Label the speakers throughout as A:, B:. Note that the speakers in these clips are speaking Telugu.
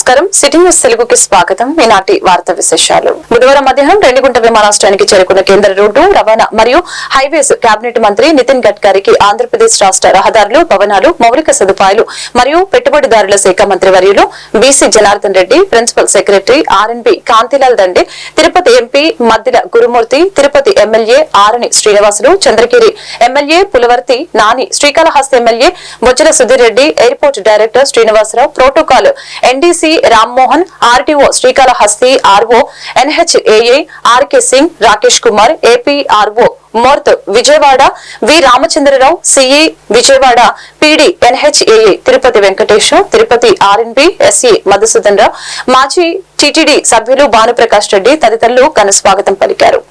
A: నమస్కారం. సిటీ న్యూస్ తెలుగుకి స్వాగతం. ఈనాటి వార్తా విశేషాలు. బుధవారం మధ్యాహ్నం రేణిగుంట విమానాశ్రయానికి చేరుకున్న కేంద్ర రోడ్డు రవాణా మరియు హైవేస్ కేబినెట్ మంత్రి నితిన్ గడ్కరీకి ఆంధ్రప్రదేశ్ రాష్ట్ర రహదారులు, భవనాలు, మౌలిక సదుపాయాలు మరియు పెట్టుబడిదారుల శాఖ మంత్రి వర్యులు BC Janardhan Reddy, principal secretary R and B Kantilal Dande, Tirupati MP Maddila Gurumurthy, Tirupati MLA Arani Srinivasulu, Chandragiri MLA Pulivarthi Nani, Srikalahasti MLA Bojjala Sudheer Reddy, airport director Srinivasarao, protocol NDC Rammohan, RTO Srikalahasti RO NHAI RK Singh, Rakesh Kumar, APRO MoRTH Vijayawada V Ramachandrarao, CE Vijayawada, PD NHAI Tirupati Venkatesham, Tirupati R and B SE Madhusudan Rao, మాజీ టీటీడీ సభ్యులు భానుప్రకాష్ రెడ్డి తదితరులు ఘన స్వాగతం పలికారు.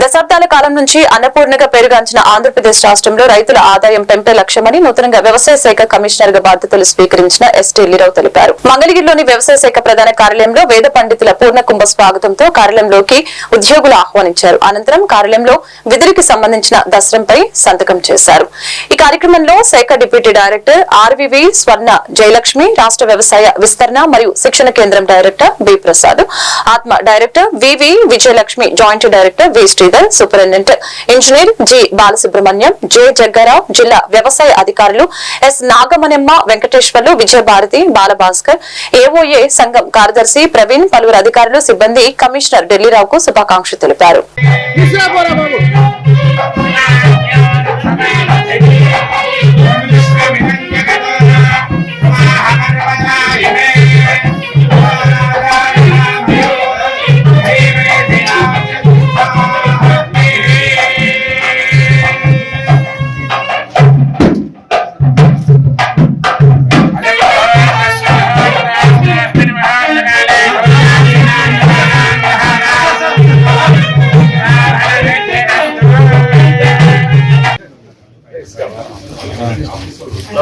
A: దశాబ్దాల కాలం నుంచి అన్నపూర్ణగా పేరుగాంచిన ఆంధ్రప్రదేశ్ రాష్ట్రంలో రైతుల ఆదాయం పెంపే లక్ష్యమని నూతనంగా వ్యవసాయ శాఖ కమిషనర్ గా బాధ్యతలు స్వీకరించిన ఎస్ ఢిల్లీరావు తెలిపారు. మంగళగిరిలోని వ్యవసాయ శాఖ ప్రధాన కార్యాలయంలో వేద పండితుల పూర్ణ కుంభ స్వాగతంతో కార్యాలయంలోకి ఉద్యోగులు ఆహ్వానించారు. అనంతరం కార్యాలయంలో విధులకు సంబంధించిన దస్త్రంపై సంతకం చేశారు. ఈ కార్యక్రమంలో శాఖ డిప్యూటీ డైరెక్టర్ ఆర్వివి స్వర్ణ జయలక్ష్మి, రాష్ట్ర వ్యవసాయ విస్తరణ మరియు శిక్షణ కేంద్రం director B Prasad, ATMA director VV Vijayalakshmi, joint director V Sridhar, superintendent engineer G Balasubrahmanyam, J Jaggarao, జిల్లా వ్యవసాయ అధికారులు ఎస్ నాగమణెమ్మ, వెంకటేశ్వర్లు, విజయభారతి, బాలభాస్కర్, ఏఓఏ సంఘం కార్యదర్శి ప్రవీణ్, పలువురు అధికారులు, సిబ్బంది కమిషనర్ ఢిల్లీరావుకు శుభాకాంక్షలు తెలిపారు.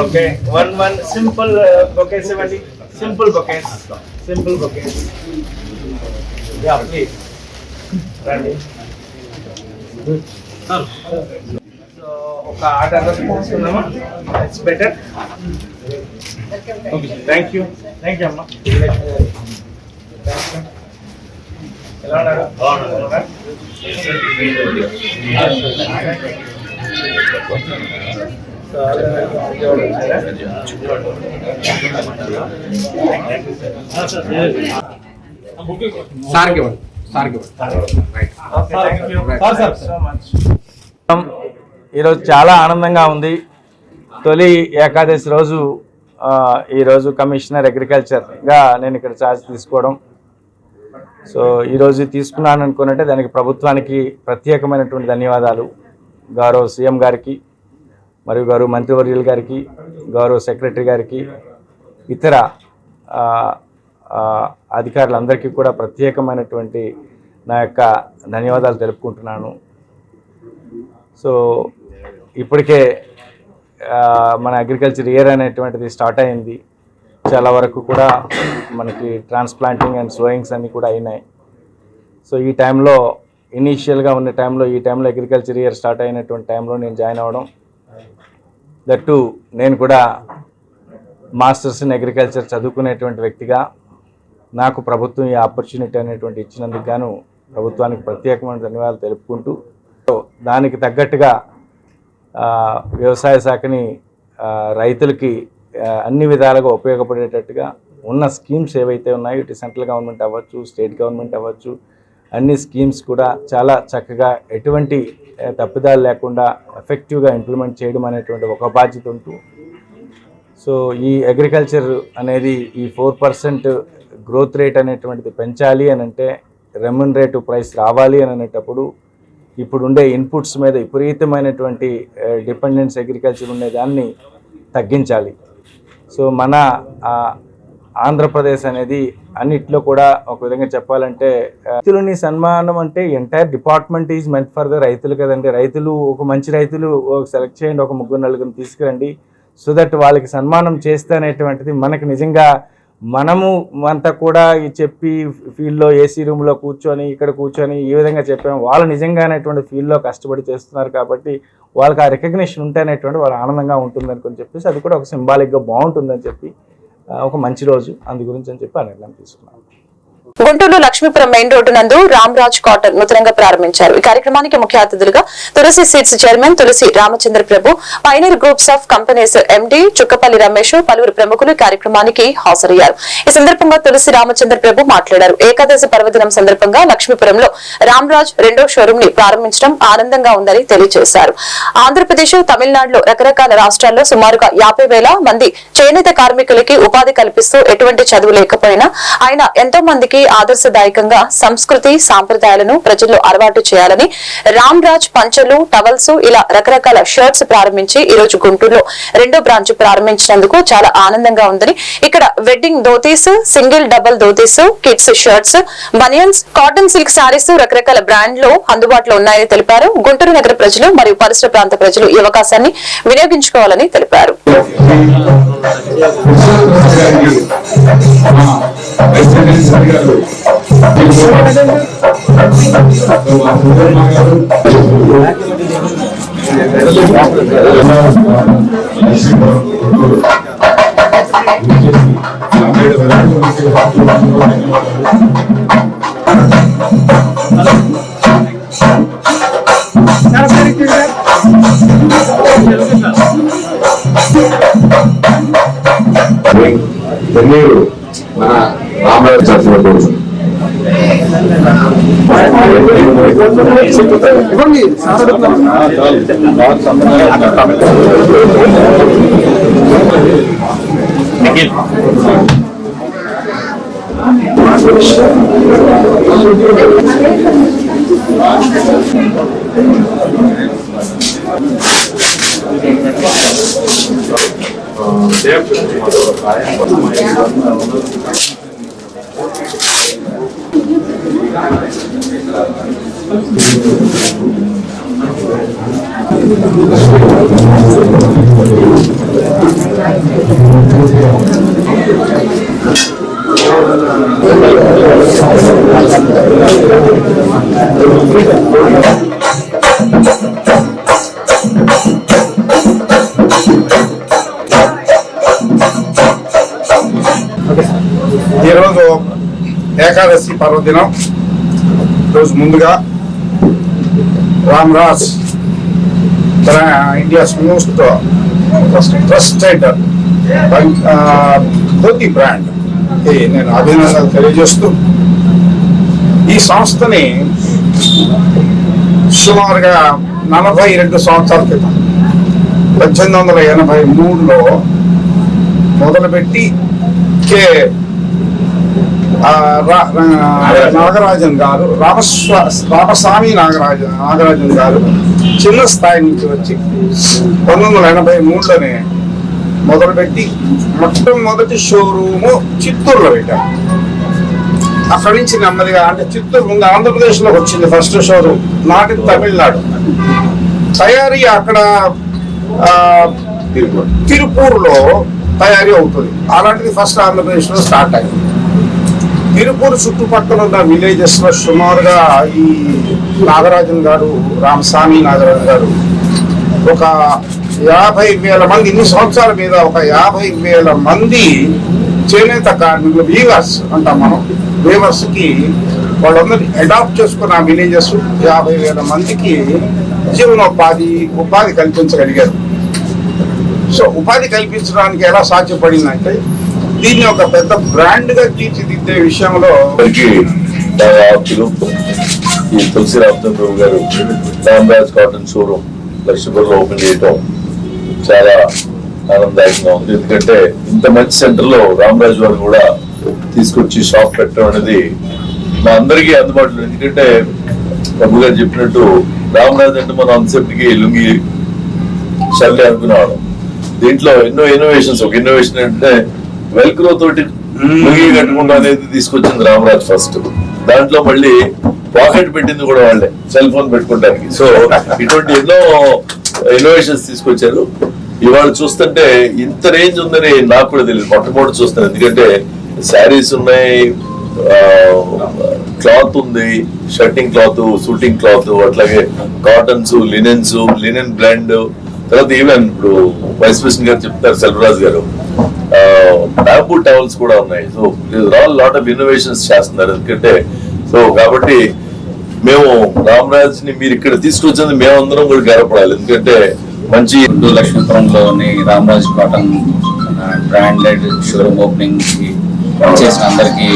B: Okay, one simple bouquet, simple bouquets. Yeah, please. Ready. Good. So, okay, order తీసుకుందామా? It's better. Okay, thank you అమ్మా. ఎలా ఉన్నారు? బాగున్నారా? ఈరోజు చాలా ఆనందంగా ఉంది. తొలి ఏకాదశి రోజు ఈరోజు కమిషనర్ అగ్రికల్చర్గా నేను ఇక్కడ ఛార్జ్ తీసుకోవడం సో ఈరోజు తీసుకున్నాను అనుకున్నట్టే దానికి ప్రభుత్వానికి ప్రత్యేకమైనటువంటి ధన్యవాదాలు. గౌరవ సీఎం గారికి మరియు గౌరవ మంత్రివర్యులు గారికి, గౌరవ సెక్రటరీ గారికి, ఇతర అధికారులందరికీ కూడా ప్రత్యేకమైనటువంటి నా యొక్క ధన్యవాదాలు తెలుపుకుంటున్నాను. సో ఇప్పటికే మన అగ్రికల్చర్ ఇయర్ అనేటువంటిది స్టార్ట్ అయింది. చాలా వరకు కూడా మనకి ట్రాన్స్ప్లాంటింగ్ అండ్ సోయింగ్స్ అన్నీ కూడా అయినాయి. సో ఈ టైంలో ఇనీషియల్గా ఉన్న టైంలో ఈ టైంలో అగ్రికల్చర్ ఇయర్ స్టార్ట్ అయినటువంటి టైంలో నేను జాయిన్ అవ్వడం, దట్టు నేను కూడా మాస్టర్స్ ఇన్ అగ్రికల్చర్ చదువుకునేటువంటి వ్యక్తిగా నాకు ప్రభుత్వం ఈ ఆపర్చునిటీ అనేటువంటి ఇచ్చినందుకు గాను ప్రభుత్వానికి ప్రత్యేకమైన ధన్యవాదాలు తెలుపుకుంటూ, దానికి తగ్గట్టుగా వ్యవసాయ శాఖని రైతులకి అన్ని విధాలుగా ఉపయోగపడేటట్టుగా ఉన్న స్కీమ్స్ ఏవైతే ఉన్నాయో, ఇటు సెంట్రల్ గవర్నమెంట్ అవ్వచ్చు, స్టేట్ గవర్నమెంట్ అవ్వచ్చు, అన్ని స్కీమ్స్ కూడా చాలా చక్కగా ఎటువంటి తప్పిదాలు లేకుండా ఎఫెక్టివ్గా ఇంప్లిమెంట్ చేయడం అనేటువంటి ఒక బాధ్యత ఉంటూ, సో ఈ అగ్రికల్చర్ అనేది ఈ 4% గ్రోత్ రేట్ అనేటువంటిది పెంచాలి అని అంటే, రెమ్యునరేటివ్ ప్రైస్ రావాలి అని అనేటప్పుడు ఇప్పుడు ఉండే ఇన్పుట్స్ మీద విపరీతమైనటువంటి డిపెండెన్స్ అగ్రికల్చర్ ఉండేదాన్ని తగ్గించాలి. సో మన ఆంధ్రప్రదేశ్ అనేది అన్నిట్లో కూడా ఒక విధంగా చెప్పాలంటే, రైతులని సన్మానం అంటే entire department is meant for the రైతులు కదండి. రైతులు ఒక మంచి రైతులు సెలెక్ట్ చేయండి, ఒక 3-4 తీసుకురండి, సో దట్ వాళ్ళకి సన్మానం చేస్తే అనేటువంటిది మనకి నిజంగా మనము అంతా కూడా చెప్పి ఫీల్డ్లో ఏసీ రూమ్లో కూర్చొని ఇక్కడ కూర్చొని ఈ విధంగా చెప్పాము, వాళ్ళు నిజంగా అనేటువంటి ఫీల్డ్లో కష్టపడి చేస్తున్నారు కాబట్టి వాళ్ళకి ఆ రికగ్నిషన్ ఉంటే అనేటువంటి వాళ్ళు ఆనందంగా ఉంటుందని చెప్పేసి అది కూడా ఒక సింబాలిక్గా బాగుంటుందని చెప్పి ఒక మంచి రోజు అందు గురించి అని చెప్పి ఆ నిర్ణయం తీసుకున్నాను.
A: గుంటూరు లక్ష్మీపురం మెయిన్ రోడ్డు నందు రామ్రాజ్ కాటన్ నూతనంగా ప్రారంభించారు. ఈ కార్యక్రమానికి ముఖ్య అతిథులుగా Tulasi seeds chairman Tulasi Ramachandra Prabhu, pioneer groups of companies MD Chukkapalli Ramesh, పలువురు ప్రముఖులు ఈ కార్యక్రమానికి హాజరయ్యారు. ఈ సందర్భంగా తులసి రామచంద్ర ప్రభు మాట్లాడారు. ఏకాదశి పర్వదినం సందర్భంగా లక్ష్మీపురంలో రామ్రాజ్ 2వ షోరూమ్ ని ప్రారంభించడం ఆనందంగా ఉందని తెలియజేశారు. ఆంధ్రప్రదేశ్, తమిళనాడులో రకరకాల రాష్ట్రాల్లో సుమారుగా 50,000 మంది చేనేత కార్మికులకి ఉపాధి కల్పిస్తూ ఎటువంటి చదువు లేకపోయినా ఆయన ఎంతో మందికి ఆదర్శదాయకంగా సంస్కృతి సాంప్రదాయాలను ప్రజల్లో అలవాటు చేయాలని రామ్రాజ్ పంచలు, టవల్స్ ఇలా రకరకాల షర్ట్స్ ప్రారంభించి ఈ రోజు గుంటూరులో 2వ బ్రాంచ్ ప్రారంభించినందుకు చాలా ఆనందంగా ఉందని, ఇక్కడ wedding dhotis, single double dhotis, kids shirts, banians, cotton silk saris రకరకాల బ్రాండ్లు అందుబాటులో ఉన్నాయని తెలిపారు. గుంటూరు నగర ప్రజలు మరియు పరిసర ప్రాంత ప్రజలు ఈ అవకాశాన్ని వినియోగించుకోవాలని తెలిపారు.
C: మన రామరాజు చర్చ
D: ఈరోజు ఏకాదశి పర్వదినం. రోజు ముందుగా Ramraj India's most trusted dhoti brand నేను అభినందనలు తెలియజేస్తూ, ఈ సంస్థని సుమారుగా 42 సంవత్సరాల క్రితం 1883లో మొదలుపెట్టి నాగరాజన్ గారు రామస్వామి నాగరాజన్ గారు చిన్న స్థాయి నుంచి వచ్చి 1983లోనే మొదలుపెట్టి మొట్టమొదటి షోరూము చిత్తూరులో పెట్టారు. అక్కడి నుంచి నెమ్మదిగా అంటే చిత్తూరు ముందు ఆంధ్రప్రదేశ్లోకి వచ్చింది ఫస్ట్ షోరూమ్, నాటి తమిళనాడు. తయారీ అక్కడ తిరుపూర్లో తయారీ అవుతుంది. అలాంటిది ఫస్ట్ ఆంధ్రప్రదేశ్లో స్టార్ట్ అయింది. తిరుపూర్ చుట్టుపక్కల ఉన్న విలేజెస్ లో సుమారుగా ఈ నాగరాజన్ గారు, రామస్వామి నాగరాజన్ గారు ఒక 50,000 మంది, ఇన్ని సంవత్సరాల మీద ఒక 50,000 మంది చేనేత కార్మికులు, వీవర్స్ అంటాం మనం, వీవర్స్ కి వాళ్ళందరూ అడాప్ట్ చేసుకున్న విలేజెస్ 50,000 మందికి ఉపాధి కల్పించగలిగారు. సో ఉపాధి కల్పించడానికి ఎలా సాధ్యపడిందంటే దీన్ని ఒక పెద్ద బ్రాండ్ గా తీర్చిదిద్దే విషయంలో
C: ఈ తులసి రామచంద్రరావు గారు రామరాజ్ కాటన్ షోరూమ్ లక్ష్మీపురంలో ఓపెన్ చేయటం చాలా ఆనందదాయకంగా ఉంది. ఎందుకంటే ఇంత మంచి సెంటర్ లో రామరాజు వారు కూడా తీసుకొచ్చి షాప్ పెట్టడం అనేది మా అందరికీ అందుబాటులో. ఎందుకంటే ప్రభు గారు చెప్పినట్టు రామరాజు అంటే మనం అంతసేపటికి లుంగి షర్ట్ అనుకునేవాళ్ళం. దీంట్లో ఎన్నో ఇన్నోవేషన్స్. ఒక ఇన్నోవేషన్ అంటే వెల్క్రో తోటి లుంగి కట్టుకుంటా అనేది తీసుకొచ్చింది రామరాజ్ ఫస్ట్. దాంట్లో మళ్ళీ పాకెట్ పెట్టింది కూడా వాళ్ళే, సెల్ ఫోన్ పెట్టుకోవడానికి. సో ఇటువంటి ఎన్నో ఇన్నోవేషన్స్ తీసుకొచ్చారు. ఇవాళ చూస్తుంటే ఇంత రేంజ్ ఉందని నాకు కూడా తెలియదు మొట్టమొదటి చూస్తాను. ఎందుకంటే శారీస్ ఉన్నాయి, క్లాత్ ఉంది, షర్టింగ్ క్లాత్, షూటింగ్ క్లాత్, అట్లాగే కాటన్స్, లినెన్ బ్లాండ్, తర్వాత ఈవెన్ ఇప్పుడు వైస్ ప్రెసిడెంట్ గారు చెప్తారు సెల్వరాజ్ గారు బ్యాంబూ టవల్స్ కూడా ఉన్నాయి. So all lot of innovations చేస్తున్నారు. ఎందుకంటే సో కాబట్టి మేము రామరాజ్ ని మీరు ఇక్కడ తీసుకొచ్చింది మేమందరం కూడా గర్వపడాలి. ఎందుకంటే మంచి
E: లక్ష్మీపురంలోని Ramraj cotton branded showroom opening కి చేసిన అందరికీ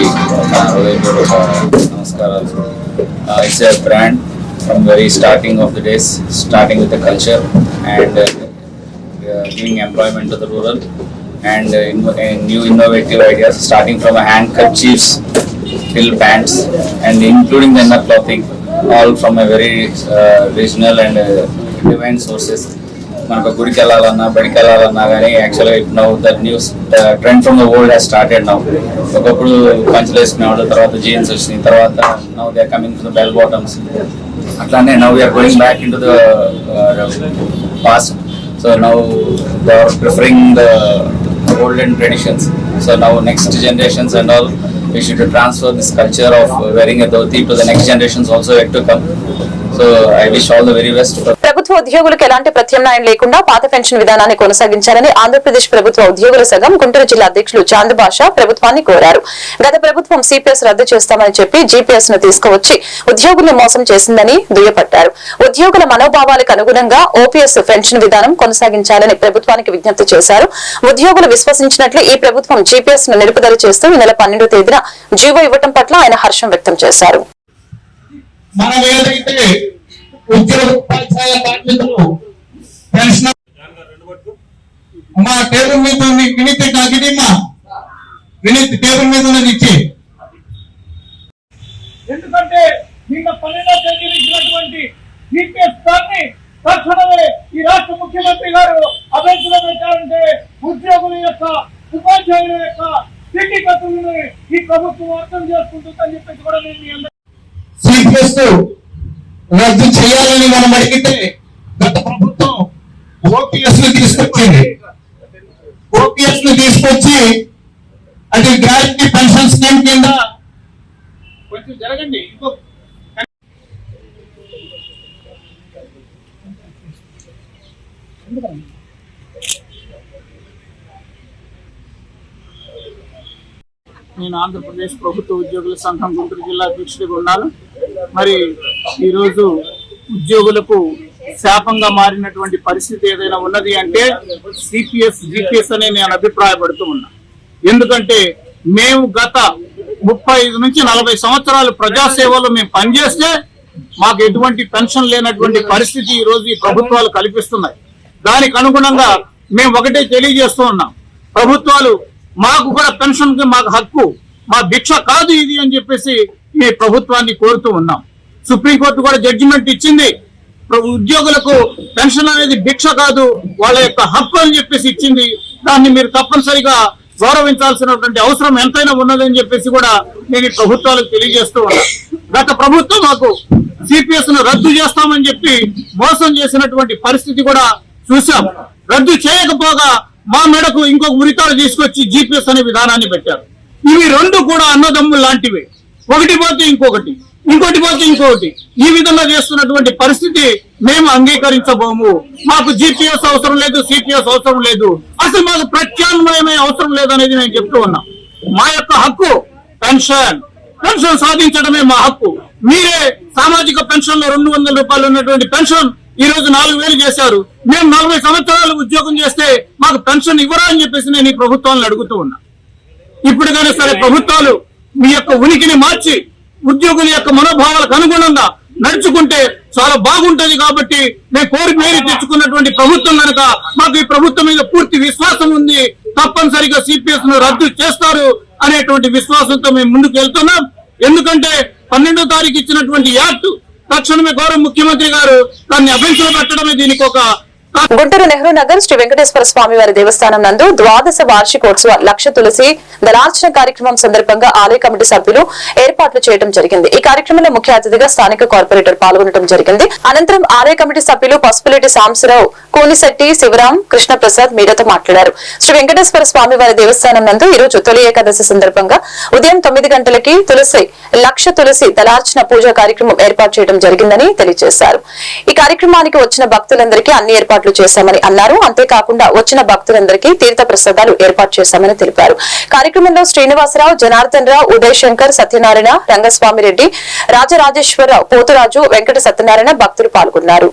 E: నా హృదయపూర్వక నమస్కారాలు. It's a brand from very starting of the days, starting with the culture and giving employment to the rural and new innovative ideas, starting from a handkerchiefs till pants and including the inner clothing, all from a very regional and divine sources. మనకు గుడికి వెళ్ళాలన్నా బడికి వెళ్ళాలన్నా కానీ యాక్చువల్గా now that news trend from the world has started now. ఒకప్పుడు పంచులు వేసుకునేవాళ్ళు, తర్వాత జీన్స్ వచ్చినాయి, తర్వాత now they are coming to the bell bottoms. అట్లానే now we are going back in to the past. So now they are preferring the olden traditions. So now next generations and all, we should transfer this culture of wearing a dhoti to the next generations also yet to come. So I wish all the very best.
A: ప్రభుత్వ ఉద్యోగులకు ఎలాంటి ప్రత్యామ్నాయం లేకుండా పాత పెన్షన్ విధానాన్ని కొనసాగించాలని ఆంధ్రప్రదేశ్ ప్రభుత్వ ఉద్యోగుల సంఘం గుంటూరు జిల్లా అధ్యక్షులు చాంద్ బాషా ప్రభుత్వాన్ని కోరారు. గత ప్రభుత్వం సిపిఎస్ రద్దు చేస్తామని చెప్పి జీపీఎస్ ను తీసుకువచ్చి ఉద్యోగుల్ని మోసం చేసిందని దుయ్యబట్టారు. ఉద్యోగుల మనోభావాలకు అనుగుణంగా ఓపీఎస్ పెన్షన్ విధానం కొనసాగించాలని ప్రభుత్వానికి విజ్ఞప్తి చేశారు. ఉద్యోగులు విశ్వసించినట్లు ఈ ప్రభుత్వం జీపీఎస్ ను నిలుపుదల చేస్తూ ఈ నెల 12వ తేదీన జీవో ఇవ్వడం పట్ల ఆయన హర్షం వ్యక్తం చేశారు.
F: మనం ఏదైతే ఉద్యోగ ఉపాధ్యాయ కార్మికులు పెన్షన్ మా టేబుల్ మీద వినీతి కాకిదీమా వినీతి టేబుల్ మీద ఉన్నది ఇచ్చి, ఎందుకంటే నిన్న 12వ తేదీన ఇచ్చినటువంటి జీపీఎస్ దాన్ని తక్షణమే ఈ రాష్ట్ర ముఖ్యమంత్రి గారు అభ్యర్థులు పెట్టారంటే ఉద్యోగుల యొక్క ఉపాధ్యాయుల యొక్క స్థితిగతులను ఈ ప్రభుత్వం అర్థం చేసుకుంటుందని చెప్పేసి కూడా నేను సిపిఎస్ రద్దు చేయాలని మనం అడిగితే గత ప్రభుత్వం ఓపీఎస్ ను తీసుకొచ్చింది. ఓపీఎస్ ను తీసుకొచ్చి అది గ్యారంటీ పెన్షన్ స్కీమ్ కింద కొంచెం జరగండి.
G: నేను ఆంధ్రప్రదేశ్ ప్రభుత్వ ఉద్యోగుల సంఘం గుంటూరు జిల్లా అధ్యక్షుడిగా ఉన్నాను. మరి ఈరోజు ఉద్యోగులకు శాపంగా మారినటువంటి పరిస్థితి ఏదైనా ఉన్నది అంటే సిపిఎస్ జీపీఎస్ అనే నేను అభిప్రాయపడుతూ ఉన్నా. ఎందుకంటే మేము గత 35 నుంచి 40 సంవత్సరాలు ప్రజాసేవలో మేము పనిచేస్తే మాకు ఎటువంటి పెన్షన్ లేనటువంటి పరిస్థితి ఈ రోజు ఈ ప్రభుత్వాలు కల్పిస్తున్నాయి. దానికి అనుగుణంగా మేము ఒకటే తెలియజేస్తూ ఉన్నాం, ప్రభుత్వాలు మాకు కూడా పెన్షన్ కి మాకు హక్కు మా భిక్ష కాదు ఇది అని చెప్పేసి ఈ ప్రభుత్వాన్ని కోరుతూ ఉన్నాం. సుప్రీంకోర్టు కూడా జడ్జిమెంట్ ఇచ్చింది. ఉద్యోగులకు పెన్షన్ అనేది భిక్ష కాదు, వాళ్ళ యొక్క హక్కు అని చెప్పేసి ఇచ్చింది. దాన్ని మీరు తప్పనిసరిగా గౌరవించాల్సినటువంటి అవసరం ఎంతైనా ఉన్నదని చెప్పేసి కూడా నేను ఈ ప్రభుత్వాలకు తెలియజేస్తూ ఉన్నా. గత ప్రభుత్వం మాకు సిపిఎస్ ను రద్దు చేస్తామని చెప్పి మోసం చేసినటువంటి పరిస్థితి కూడా చూసాం. రద్దు చేయకపోగా మా మెడకు ఇంకొక ఉరితాడు తీసుకొచ్చి జీపీఎస్ అనే విధానాన్ని పెట్టారు. ఇవి రెండు కూడా అన్నదమ్ములు లాంటివి. ఒకటి పోతే ఇంకొకటి, ఇంకోటి పోతే ఇంకొకటి, ఈ విధంగా చేస్తున్నటువంటి పరిస్థితి మేము అంగీకరించబోము. మాకు జీపీఎస్ అవసరం లేదు, సిపిఎస్ అవసరం లేదు, అసలు మాకు ప్రత్యామ్నాయమే అవసరం లేదు అనేది నేను చెప్తూ ఉన్నా. మా యొక్క హక్కు పెన్షన్ సాధించడమే మా హక్కు. మీరే సామాజిక పెన్షన్ లో 200 రూపాయలు ఉన్నటువంటి పెన్షన్ ఈ రోజు 4,000 చేశారు. మేము 40 సంవత్సరాలు ఉద్యోగం చేస్తే మాకు పెన్షన్ ఇవ్వరా అని చెప్పేసి నేను ఈ ప్రభుత్వాలను అడుగుతూ ఉన్నా. ఇప్పటికైనా సరే ప్రభుత్వాలు మీ యొక్క ఉనికిని మార్చి ఉద్యోగుల యొక్క మనోభావాలకు అనుగుణంగా నడుచుకుంటే చాలా బాగుంటది. కాబట్టి మేము కోరి మేరీ తెచ్చుకున్నటువంటి ప్రభుత్వం కనుక మాకు ఈ ప్రభుత్వం మీద పూర్తి విశ్వాసం ఉంది. తప్పనిసరిగా సిపిఎస్ ను రద్దు చేస్తారు అనేటువంటి విశ్వాసంతో మేము ముందుకు వెళ్తున్నాం. ఎందుకంటే 12వ తారీఖు ఇచ్చినటువంటి యాక్ట్ తక్షణమే గౌరవ ముఖ్యమంత్రి గారు దాన్ని అభ్యంతరం పెట్టడమే దీనికి ఒక.
A: గుంటూరు నెహ్రూ నగర్ శ్రీ వెంకటేశ్వర స్వామి వారి దేవస్థానం నందు ద్వాదశ వార్షికోత్సవ లక్ష తులసి దళార్చన కార్యక్రమం సందర్భంగా ఆలయ కమిటీ సభ్యులు ఏర్పాట్లు చేయడం జరిగింది. ఈ కార్యక్రమంలో ముఖ్య అతిథిగా స్థానిక కార్పొరేటర్ పాల్గొనడం జరిగింది. అనంతరం ఆలయ కమిటీ సభ్యులు పసుపులేటి సాంబశివరావు, కూనిశెట్టి శివరాం, కృష్ణప్రసాద్ మీడియాతో మాట్లాడారు. శ్రీ వెంకటేశ్వర స్వామి వారి దేవస్థానం నందు ఈ రోజు తొలి ఏకాదశి సందర్భంగా ఉదయం 9 గంటలకి లక్ష తులసి దళార్చన పూజా కార్యక్రమం ఏర్పాటు చేయడం జరిగిందని తెలియజేశారు. ఈ కార్యక్రమానికి వచ్చిన భక్తులందరికీ అన్ని ఏర్పాట్లు చేశామని అన్నారు. అంతేకాకుండా వచ్చిన భక్తులందరికీ తీర్థ ప్రసాదాలు ఏర్పాటు చేశామని తెలిపారు. కార్యక్రమంలో శ్రీనివాసరావు, జనార్దన్ రావు, ఉదయ్ శంకర్, సత్యనారాయణ, రంగస్వామి రెడ్డి, రాజరాజేశ్వరరావు, పోతురాజు, వెంకట సత్యనారాయణ భక్తులు పాల్గొన్నారు.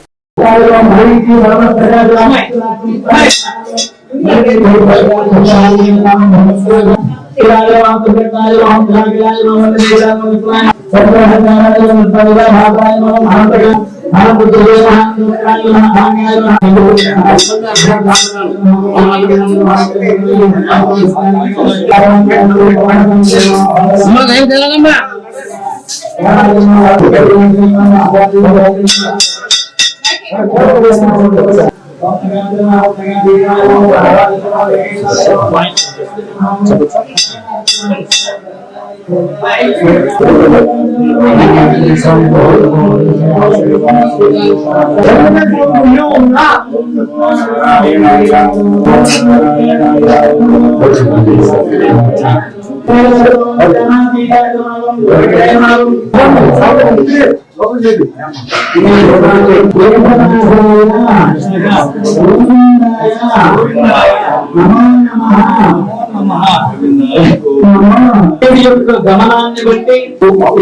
H: గమనాన్ని బట్టి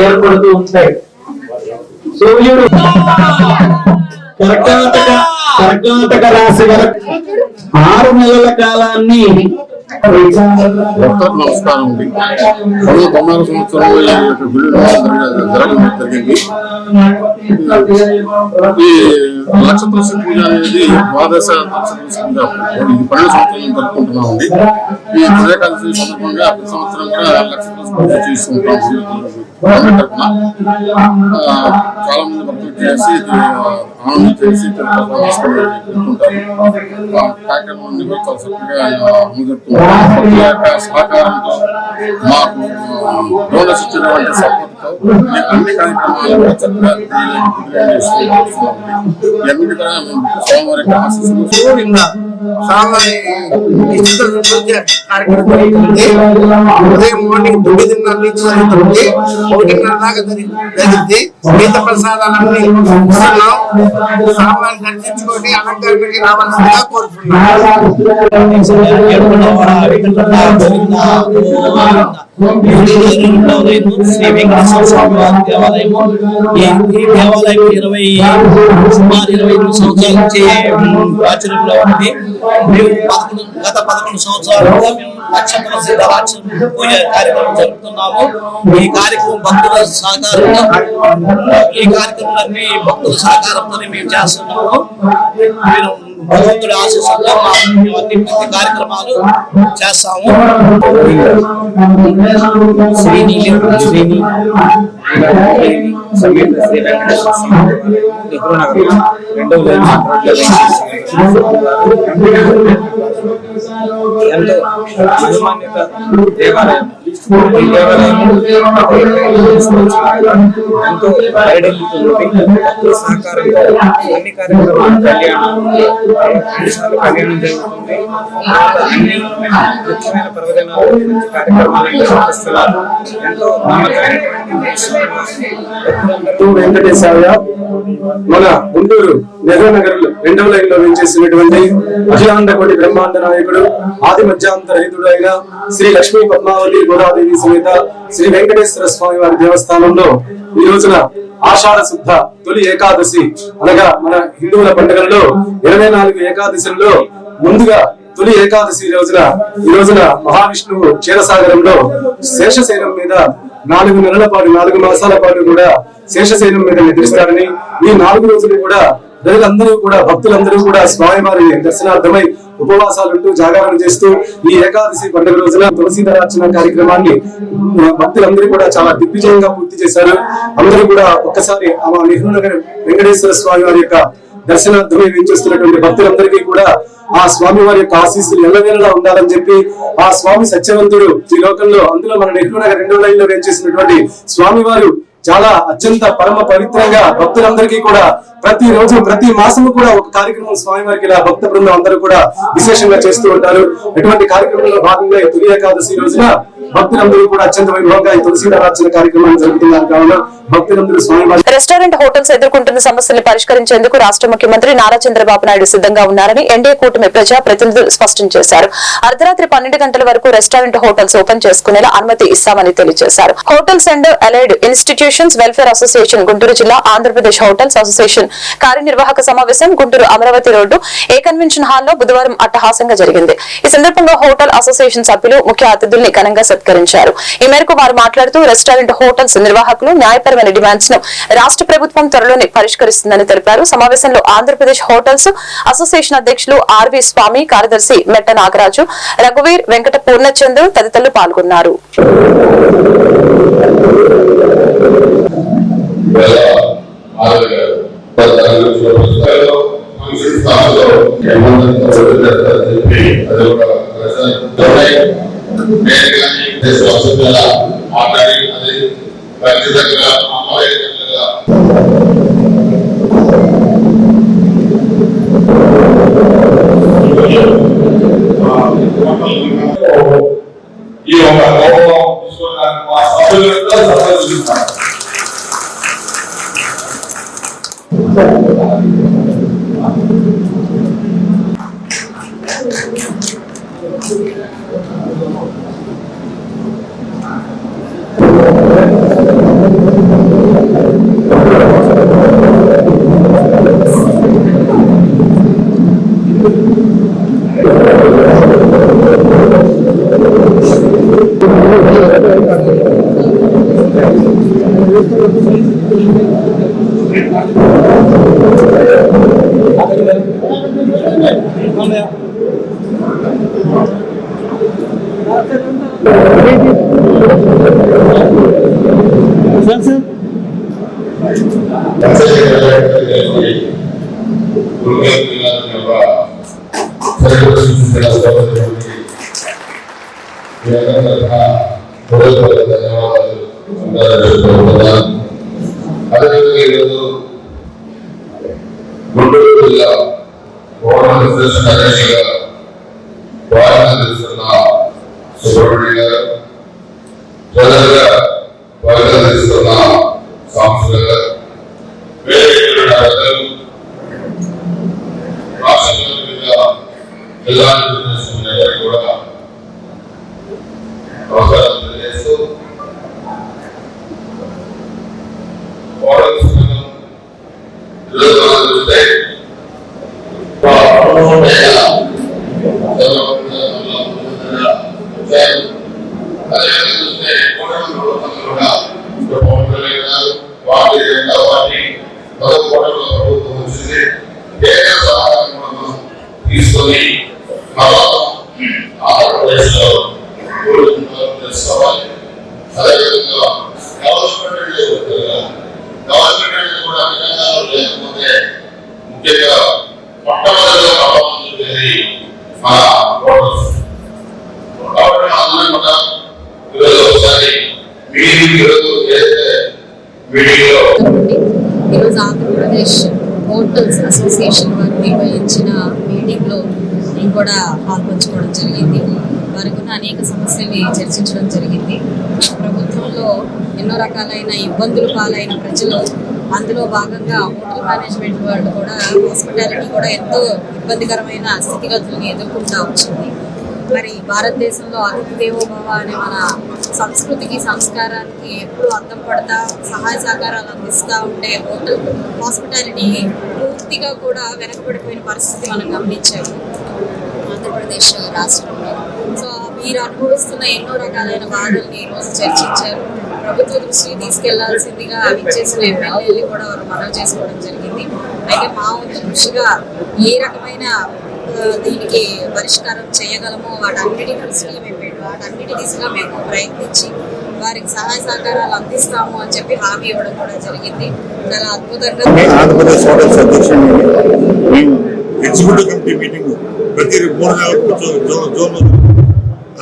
H: ఏర్పడుతూ ఉంటాయి. సూర్యుడు కర్కాటక రాశి వరకు 6 నెలల కాలాన్ని
I: నమస్కారం అండి. 1990 సంవత్సరంలో జరిగింది. ఈ లక్ష తులసి పూజ అనేది ద్వాదశ తులసి పూజ 12 సంవత్సరాలు జరుపుకుంటున్నామండి. ఈ ఏకాదశి సందర్భంగా ప్రతి సంవత్సరం కూడా లక్ష తులసి పూజ చేస్తుంటాం. చాలా మంది భక్తులు చేసి ఆనందం చేసి కార్యక్రమాన్ని చాలా చక్కగా అమలుజరుపుతున్నారు. సహకారంతో మాకు బోనస్ ఇచ్చినటువంటి సపోర్ట్తో అన్ని కార్యక్రమాలు చక్కగా ఇవన్నీ కూడా సోమవారి ఆశీస్సులు
D: ఉదయం మార్నింగ్ 9:30 నుంచి 1:30 దాకా జరిగింది. తీర్థ ప్రసాదాలన్నీ ఇస్తున్నాం. స్వామివారిని దర్శించుకొని అలంకరణకి రావాల్సిందిగా కోరుతున్నాం.
H: శ్రీ వెంకటేశ్వర స్వామి వారి దేవాలయము. ఈ దేవాలయం సుమారు 25 సంవత్సరాల నుంచి ప్రాచుర్యంలో ఉంది. మేము గత 11 సంవత్సరాలుగా మేము లక్ష తులసి దళార్చన పూజ కార్యక్రమం జరుపుతున్నాము. ఈ కార్యక్రమం భక్తుల సహకారంతో ఈ కార్యక్రమాలన్నీ భక్తుల సహకారంతో మేము చేస్తున్నాము. భగవంతుడి ఆశీస్సులతో మేము అన్ని ప్రతి కార్యక్రమాలు చేస్తాము.
B: ఎంతో మహిమాన్విత దేవాలయం. ఈ దేవాలయం ఎంతో పరిడెల్లుతుంది. భక్తుల సహకారంతో అన్ని కార్యక్రమాలు కళ్యాణం జరుగుతుంది. అన్ని ముఖ్యమైన పర్వదినాలు మంచి కార్యక్రమాలు నిర్వహిస్తున్నారు. ఎంతో
J: వెంకటేశ్వర మన గుంటూరు నెహ్రూ నగర్ 2వ లైన్ లో వేంచేసినటువంటి అఖిలాండ కోటి బ్రహ్మాండ నాయకుడు ఆది మధ్యాంత రహితుడు అయిన శ్రీ లక్ష్మీ పద్మావతి గోదాదేవి సమేత శ్రీ వెంకటేశ్వర స్వామి వారి దేవస్థానంలో ఈ రోజున ఆషాఢ శుద్ధ తొలి ఏకాదశి అనగా మన హిందువుల పండుగలలో 24 ఏకాదశుల్లో ముందుగా తొలి ఏకాదశి ఈ రోజున మహావిష్ణువు క్షీరసాగరంలో శేషశైలం మీద 4 నెలల పాటు 4 మాసాల పాటు కూడా శేషశైలం మీద నిద్రిస్తారని, ఈ 4 రోజులు కూడా ప్రజలందరూ కూడా భక్తులందరూ కూడా స్వామివారి దర్శనార్థమై ఉపవాసాలుంటూ జాగరణ చేస్తూ ఈ ఏకాదశి పండుగ రోజున తులసీదళార్చన కార్యక్రమాన్ని భక్తులందరూ కూడా చాలా దిగ్విజయంగా పూర్తి చేశారు. అందరూ కూడా ఒక్కసారి నెహ్రూ నగర్ వెంకటేశ్వర స్వామి వారి యొక్క దర్శనార్థమై వేంచేస్తున్నటువంటి భక్తులందరికీ కూడా ఆ స్వామి వారి యొక్క ఆశీస్సులు ఎల్లవేళలా ఉండాలని చెప్పి ఆ స్వామి సత్యవంతుడు ఈ లోకంలో, అందులో మన నెహ్రూ నగర్ 2వ లైన్ లో వేంచేసినటువంటి స్వామి వారు చాలా అత్యంత పరమ పవిత్రంగా భక్తులందరికీ కూడా ప్రతి రోజు ప్రతి మాసము కూడా ఒక కార్యక్రమం స్వామివారికి ఇలా భక్త బృందం అందరూ కూడా విశేషంగా చేస్తూ ఉంటారు. ఎటువంటి కార్యక్రమంలో భాగంగా ఈ తొలి ఏకాదశి రోజున భక్తులందరూ కూడా అత్యంత వైభవంగా ఈ తులసీదళార్చన కార్యక్రమాన్ని జరుపుతున్నారు. కావున భక్తులందరూ స్వామివారి
A: రెస్టారెంట్ హోటల్స్ ఎదుర్కొంటున్న సమస్యలను పరిష్కరించేందుకు రాష్ట్ర ముఖ్యమంత్రి నారా చంద్రబాబు నాయుడు సిద్ధంగా ఉన్నారని ఎన్డీఏ కూటమి ప్రజా ప్రతినిధులు స్పష్టం చేశారు. అర్ధరాత్రి 12 గంటల వరకు రెస్టారెంట్ హోటల్స్ ఓపెన్ చేసుకునేలా అనుమతి ఇస్తామని తెలియజేశారు. Hotels and allied institutions welfare association Guntur జిల్లా, ఆంధ్రప్రదేశ్ హోటల్స్ అసోసియేషన్ కార్యనిర్వాహక సమావేశం గుంటూరు అమరావతి రోడ్డు ఏ కన్వెన్షన్ హాల్లో బుధవారం అట్టహాసంగా జరిగింది. ఈ సందర్భంగా హోటల్ అసోసియేషన్ సభ్యులు ముఖ్య అతిథుల్ని ఘనంగా సత్కరించారు. ఈ మేరకు వారు మాట్లాడుతూ రెస్టారెంట్ హోటల్స్ నిర్వాహకులు న్యాయపరమైన డిమాండ్స్ ను రాష్ట్ర ప్రభుత్వం త్వరలోనే పరిష్కరిస్తుందని తెలిపారు. సమావేశంలో ఆంధ్రప్రదేశ్ హోటల్స్ అసోసియేషన్ అధ్యక్షులు ఆర్వి స్వామి, కార్యదర్శి మెట్ట నాగరాజు, రఘువీర్, వెంకట పూర్ణచంద్ తదితరులు పాల్గొన్నారు.
C: గుంటూరు జిల్లా సుబ్రహ్మణ్య గారు, ప్రజలుగా పరిగణిస్తున్న సంస్థలు, వేరే పెద్దలు, రాష్ట్రంలో జిల్లా కూడా అవసరం తెలియజేస్తూ
K: ఆంధ్రప్రదేశ్ హోటల్స్ అసోసియేషన్ వారు నిర్వహించిన మీటింగ్లో నేను కూడా పాల్పంచుకోవడం జరిగింది. వారికి ఉన్న అనేక సమస్యల్ని చర్చించడం జరిగింది. ప్రభుత్వంలో ఎన్నో రకాలైన ఇబ్బందులు పాలైన ప్రజలు, అందులో భాగంగా హోటల్ మేనేజ్మెంట్ వాళ్ళు కూడా, హాస్పిటాలిటీ కూడా ఎంతో ఇబ్బందికరమైన స్థితిగతులను ఎదుర్కొంటూ వచ్చింది. మరి భారతదేశంలో అతిథి దేవో భవ అనే మన సంస్కృతికి, సంస్కారానికి ఎప్పుడు అద్దం పడతా సహాయ సహకారాలు అందిస్తూ ఉండే హోటల్ హాస్పిటాలిటీ పూర్తిగా కూడా వెనకబడిపోయిన పరిస్థితి మనం గమనించాము ఆంధ్రప్రదేశ్ రాష్ట్రంలో. సో మీరు అనుభవిస్తున్న ఎన్నో రకాలైన బాధల్ని ఈరోజు చర్చించారు. ప్రభుత్వ దృష్టికి తీసుకెళ్లాల్సిందిగా విచ్చేసిన ఎమ్మెల్యేలు కూడా వారు మనవి చేసుకోవడం జరిగింది. అయితే మా వంతు కృషిగా ఏ రకమైన దీనికి పరిష్కారం చేయగలమో వాటన్నిటి దిశగా మేము ప్రయత్నించి వారికి సహాయ సహకారాలు అందిస్తాము అని చెప్పి హామీ ఇవ్వడం కూడా జరిగింది. చాలా అద్భుతంగా
L: ఆంధ్రప్రదేశ్ హోటల్స్ అధ్యక్షుడిని మేము ఎగ్జిక్యూటివ్ కమిటీ మీటింగ్ ప్రతి 3 నెలలకు జోన్లు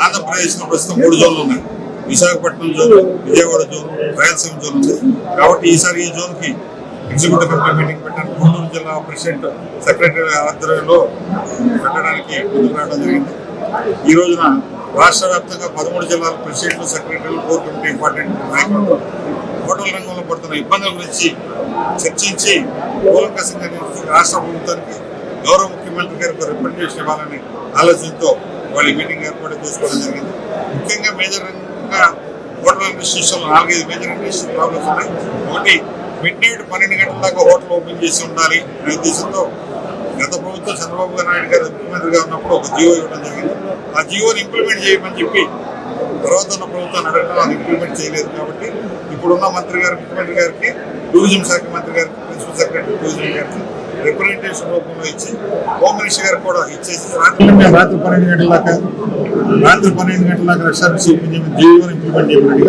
L: ఆంధ్రప్రదేశ్లో ప్రస్తుతం 3 జోన్లు ఉన్నాయి. Visakhapatnam zone, Vijayawada zone, Rayalaseema zone ఉంది. కాబట్టి ఈసారి ఈ జోన్కి ఎగ్జిక్యూటివ్ కమిటీ మీటింగ్ పెట్టాను. గుంటూరు జిల్లా ప్రెసిడెంట్ సెక్రటరీ ఆధ్వర్యంలో పెట్టడానికి ముందుకు రావడం జరిగింది. ఈ రోజున రాష్ట్ర వ్యాప్తంగా 13 జిల్లాల ప్రెసిడెంట్లు, సెక్రటరీలు, కోర్ కమిటీ ఇంపార్టెంట్ నాయకులు హోటల్ రంగంలో పడుతున్న ఇబ్బందుల గురించి చర్చించి కూలంకషంగా రాష్ట్ర ప్రభుత్వానికి గౌరవ ముఖ్యమంత్రి గారికి రిప్రజెంటేషన్ ఇవ్వాలని ఆలోచనతో వాళ్ళు మీటింగ్ ఏర్పాటు చేసుకోవడం జరిగింది. ముఖ్యంగా మేజర్గా హోటల్ ఇండస్ట్రీస్లో 4-5 మేజర్ ఇండస్ట్రీ ప్రాబ్లమ్స్ ఉన్నాయి. ఒకటి, మిడ్ నైట్ 12 గంటల దాకా హోటల్ ఓపెన్ చేసి ఉండాలి అనే ఉద్దేశంతో గత ప్రభుత్వం చంద్రబాబు నాయుడు గారు ముఖ్యమంత్రిగా ఉన్నప్పుడు ఒక జీవో ఇవ్వడం జరిగింది. ఆ జీవోని ఇంప్లిమెంట్ చేయమని చెప్పి తర్వాత ఉన్న ప్రభుత్వాన్ని అడగడం, అది ఇంప్లిమెంట్ చేయలేదు. కాబట్టి ఇప్పుడున్న ముఖ్యమంత్రి గారికి, టూరిజం శాఖ మంత్రి గారికి, ప్రిన్సిపల్ సెక్రటరీ టూరిజం గారికి రిప్రజెంటేషన్ రూపంలో ఇచ్చి, హోమ్ మినిస్టర్ గారికి కూడా ఇచ్చేసి రాత్రి 12 గంటల దాకా రెస్టారెంట్స్ ఓపెన్ చేయమని జీవోని ఇంప్లిమెంట్ చేయమని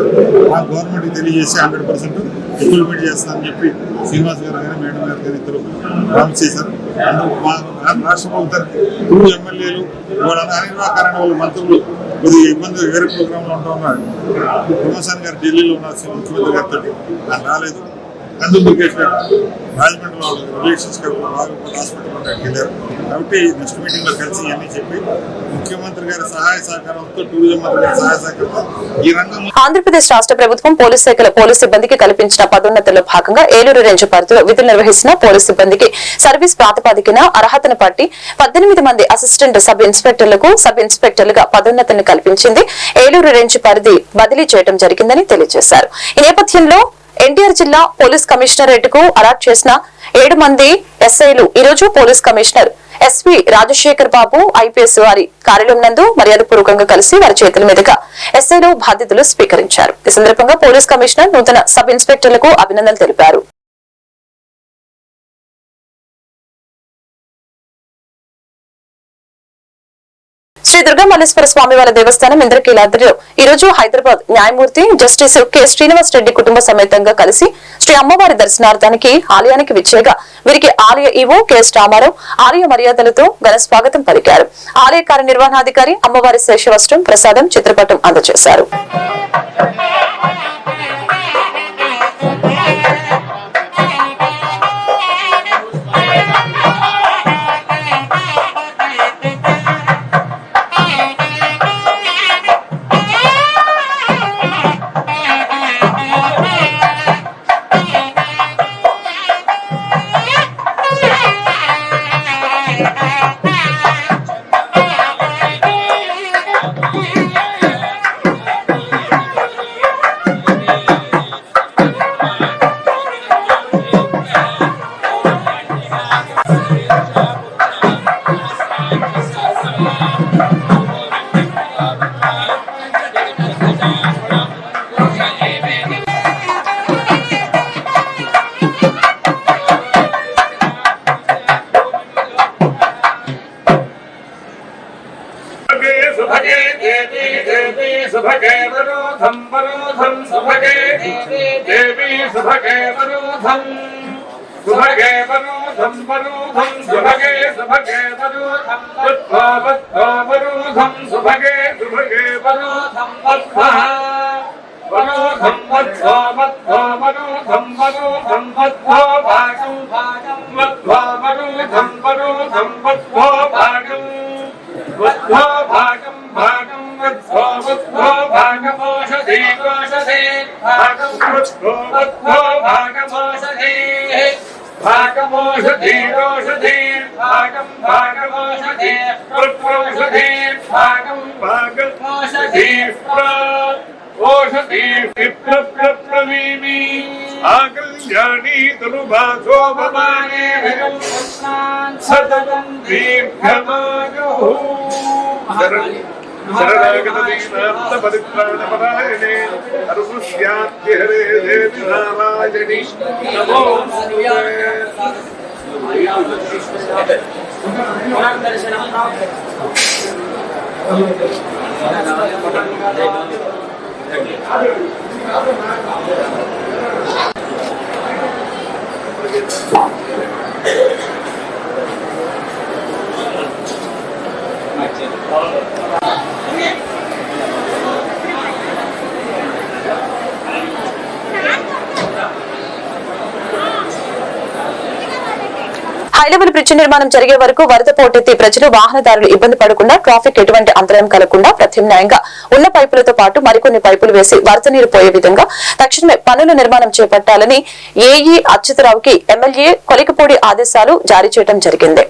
L: మా గవర్నమెంట్కి తెలియజేసి 100% ఇంప్లిమెంట్ చేస్తానని చెప్పి శ్రీనివాస్ గారు కానీ, మేడం గారు కానీ ఇద్దరు ప్రామిస్ చేశారు. అందుకు మా రాష్ట్ర ప్రభుత్వానికి 2 ఎమ్మెల్యేలు, వాళ్ళ అనిర్వాహకరణ వాళ్ళ మంత్రులు కొద్దిగా ఇబ్బంది వేరే ప్రోగ్రాంలో ఉంటా ఉన్నారు. ప్రమోషన్ గారు ఢిల్లీలో ఉన్నారు ముఖ్యమంత్రి గారితో, ఆయన రాలేదు. అందుకు దుర్గేష్ గారు రాజమండ్రిలో రిలేషన్స్ హాస్పిటల్ వెళ్ళారు. కాబట్టి నెక్స్ట్ మీటింగ్లో కలిసి ఇవన్నీ చెప్పి ముఖ్యమంత్రి గారి సహాయ సహకారంతో, టూరిజం మంత్రి గారి సహాయ సహకారంతో ఈ రంగం.
A: ఆంధ్రప్రదేశ్ రాష్ట్ర ప్రభుత్వం పోలీస్ శాఖలో పోలీస్ సిబ్బందికి కల్పించిన పదోన్నతుల్లో భాగంగా ఏలూరు రేంజ్ పరిధిలో విధులు నిర్వహిస్తున్న పోలీస్ సిబ్బందికి సర్వీస్ ప్రాతిపదికన అర్హతను బట్టి 18 మంది అసిస్టెంట్ సబ్ ఇన్స్పెక్టర్లకు సబ్ ఇన్స్పెక్టర్లుగా పదోన్నతులను కల్పించింది. ఏలూరు రేంజ్ పరిధి బదిలీ చేయడం జరిగిందని తెలియజేశారు. ఈ నేపథ్యంలో ఎన్టీఆర్ జిల్లా పోలీస్ కమిషనరేట్ కు అలాట్ చేసిన 7 మంది ఎస్ఐలు ఈ రోజు పోలీస్ కమిషనర్ ఎస్వి రాజశేఖర్ బాబు ఐపీఎస్ వారి కార్యాలయం నందు మర్యాదపూర్వకంగా కలిసి వారి చేతుల మీదుగా ఎస్ఐలు బాధ్యతలు స్వీకరించారు. ఈ సందర్భంగా పోలీస్ కమిషనర్ నూతన సబ్ ఇన్స్పెక్టర్లకు అభినందనలు తెలిపారు. శ్రీ దుర్గామల్లేశ్వర స్వామి వారి దేవస్థానం ఇంద్రకీలాద్రిలో ఈ రోజు హైదరాబాద్ న్యాయమూర్తి జస్టిస్ కె శ్రీనివాస్ రెడ్డి కుటుంబ సమేతంగా కలిసి శ్రీ అమ్మవారి దర్శనార్థానికి ఆలయానికి విచ్చేగా వీరికి ఆలయ ఈవో కెఎస్ రామారావు ఆలయ మర్యాదలతో ఘన స్వాగతం పలికారు. ఆలయ కార్యనిర్వహణాధికారి అమ్మవారి శేషవస్త్రం, ప్రసాదం, చిత్రపటం అందజేశారు.
F: Varo ఔషధే ఔషధే భాగం భాగమౌషధే ప్రౌషధే భాగం భాగమౌషధే ఓషధే ప్రవీమి ఆకల్యాణి తనుభాసో భవానే సతతం దీర్ఘమాయుః శరణాగత పరిత్రాణపరాయణే హరుష్యాద్య హరే దేవి నారాయణి నమో
A: హైలెవెల్ బ్రిడ్జి నిర్మాణం జరిగే వరకు వరద పోటెత్తి ప్రజలు వాహనదారులు ఇబ్బంది పడకుండా ట్రాఫిక్ ఎటువంటి అంతరాయం కలగకుండా ప్రత్యామ్నాయంగా ఉన్న పైపులతో పాటు మరికొన్ని పైపులు వేసి వరద నీరు పోయే విధంగా తక్షణమే పనుల నిర్మాణం చేపట్టాలని ఏఈ అచ్యుతరావుకి ఎమ్మెల్యే కొలికపూడి ఆదేశాలు జారీ చేయడం జరిగింది.